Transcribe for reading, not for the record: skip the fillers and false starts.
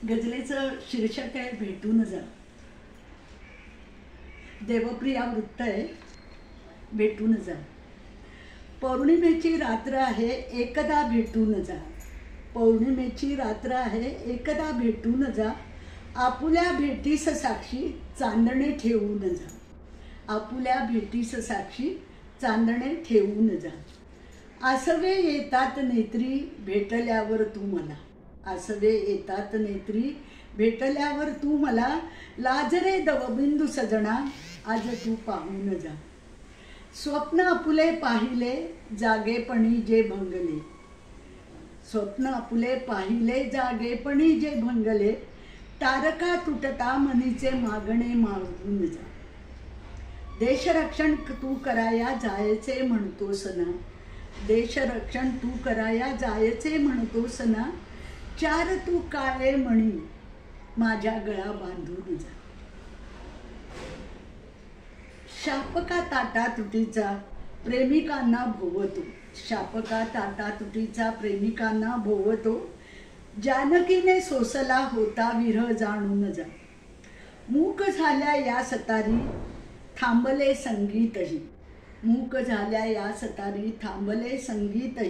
गजलेचं शीर्षक आहे भेटून जा. देवप्रिया वृत्त आहे, भेटून जा. पौर्णिमेची रात्र आहे, एकदा भेटून जा. पौर्णिमेची रात्र आहे, एकदा भेटून जा. आपुल्या भेटीस साक्षी चांदणे ठेवून जा. आपुल्या भेटीस साक्षी चांदणे ठेवून जा. आसवे येतात नेत्री भेटल्यावर तू मला. आसवे येतात नेत्री भेटल्यावर तू मला. लाजरे दवबिंदू सजना आज तू पाहून जा. स्वप्न आपुले पाहिले जागेपणी जे भंगले. स्वप्न आपुले पाहिले जागेपणी जे भंगले. तारका तुटता मनीचे मागणे मागून जा. देशरक्षण तू कराया जायचे म्हणतोस ना. देशरक्षण तू कराया जायचे म्हणतोस ना. चार तू काळे मणी माझ्या गळा बांधून जा. शापका ताटा तुटीचा प्रेमिकांना भोवतो. शापका ताटा तुटीचा प्रेमिकांना भोवतो. जानकीने सोसला होता विरह जाणून जा. मूक झाल्या या सतारी थांबले संगीतही. मूक झाल्या या सतारी थांबले संगीतही.